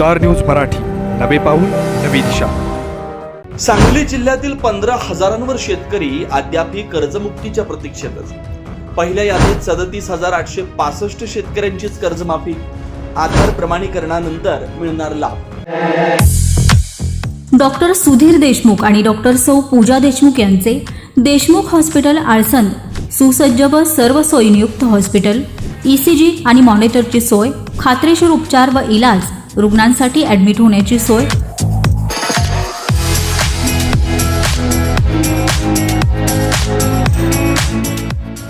Star news Marathi, नवे पाऊल नवी दिशा. सांगली जिल्ह्यातील 15,000 शेतकरी अद्यापही कर्जमुक्तीच्या प्रतीक्षेतच. पहिल्या यादीत 37,865 शेतकऱ्यांचीच कर्जमाफी. आधार प्रमाणीकरणानंतर मिळणार लाभ. डॉक्टर सुधीर देशमुख आणि डॉक्टर सौ पूजा देशमुख यांचे देशमुख हॉस्पिटल आळसंद सुसज्ज व सर्व सोयीयुक्त हॉस्पिटल, ECG आणि मॉनिटरची सोय, खात्रीशीर उपचार व इलाज, रुग्णांसाठी ॲडमिट होण्याची सोय.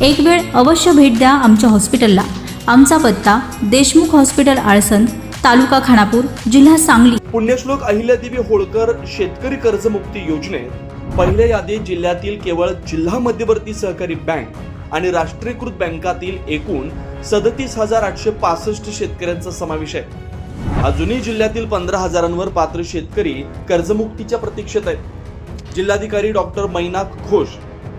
एक वेळ अवश्य भेट द्या आमच्या हॉस्पिटलला. आमचा पत्ता देशमुख हॉस्पिटल आळसंद, तालुका खानापूर, जिल्हा सांगली. पुण्यश्लोक अहिल्यादेवी होळकर शेतकरी कर्जमुक्ती योजनेत पहिल्या यादीत जिल्ह्यातील केवळ जिल्हा मध्यवर्ती सहकारी बँक आणि राष्ट्रीयकृत बँकातील एकूण 37,865 शेतकऱ्यांचा समावेश आहे. अजूनही जिल्ह्यातील 15,000 पात्र शेतकरी कर्जमुक्तीच्या प्रतीक्षेत आहेत. जिल्हाधिकारी डॉक्टर मैनाक घोष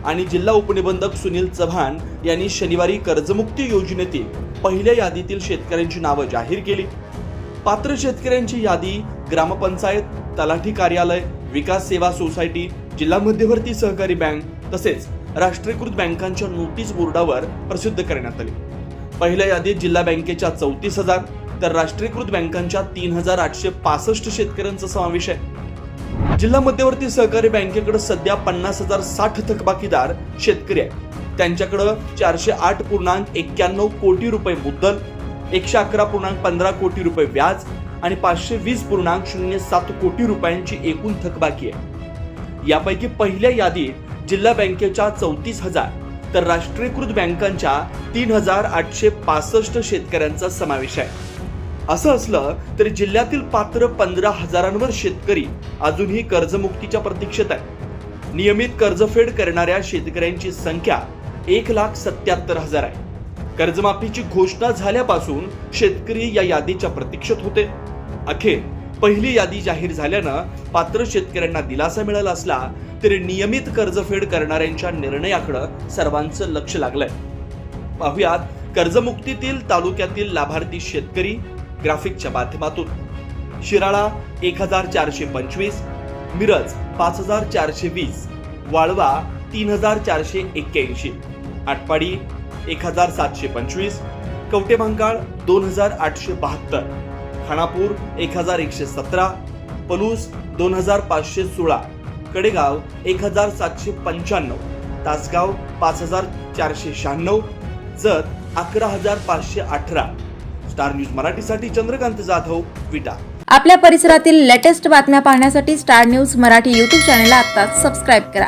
आणि जिल्हा उपनिबंधक सुनील चव्हाण यांनी शनिवारी कर्जमुक्ती योजनेतील पहिल्या यादीतील शेतकऱ्यांची नावं जाहीर केली. पात्र शेतकऱ्यांची यादी ग्रामपंचायत, तलाठी कार्यालय, विकास सेवा सोसायटी, जिल्हा मध्यवर्ती सहकारी बँक तसेच राष्ट्रीयकृत बँकांच्या नोटीस बोर्डावर प्रसिद्ध करण्यात आली. पहिल्या यादीत जिल्हा बँकेच्या 34,000 तर राष्ट्रीयकृत बँकांच्या 3,865 शेतकऱ्यांचा समावेश आहे. जिल्हा मध्यवर्ती सहकारी बँकेकडे सध्या 50,060 थकबाकीदार शेतकरी आहेत. त्यांच्याकडे 408.91 कोटी रुपये मुद्दल, 111.15 कोटी रुपये व्याज आणि 520.07 कोटी रुपयांची एकूण थकबाकी आहे. यापैकी पहिल्या यादीत जिल्हा बँकेच्या 34,000 तर राष्ट्रीयकृत बँकांच्या 3,865 शेतकऱ्यांचा समावेश आहे. असं असलं तरी जिल्ह्यातील पात्र 15,000 शेतकरी अजूनही कर्जमुक्तीच्या प्रतीक्षेत आहेत. नियमित कर्जफेड करणाऱ्या शेतकऱ्यांची संख्या 1,77,000 आहे. कर्जमाफीची घोषणा झाल्यापासून शेतकरी या यादीच्या प्रतीक्षेत होते. अखेर पहिली यादी जाहीर झाल्यानं पात्र शेतकऱ्यांना दिलासा मिळाला असला तरी नियमित कर्जफेड करणाऱ्यांच्या निर्णयाकडे सर्वांचं लक्ष लागलंय. पाहुयात कर्जमुक्तीतील तालुक्यातील लाभार्थी शेतकरी ग्राफिकच्या माध्यमातून. शिराळा 1,425, मिरज 5,420, वाळवा 3,481, आटपाडी 1,725, कवटेमहांकाळ 2,872, खानापूर 1,117, पलूस 2,516, कडेगाव 1,795, तासगाव 5,496, जत 11,518. स्टार न्यूज मराठीसाठी चंद्रकांत जाधव, विटा. आपल्या परिसरातील लेटेस्ट बातम्या पाहण्यासाठी स्टार न्यूज मराठी YouTube चॅनलला आत्ताच सबस्क्राईब करा.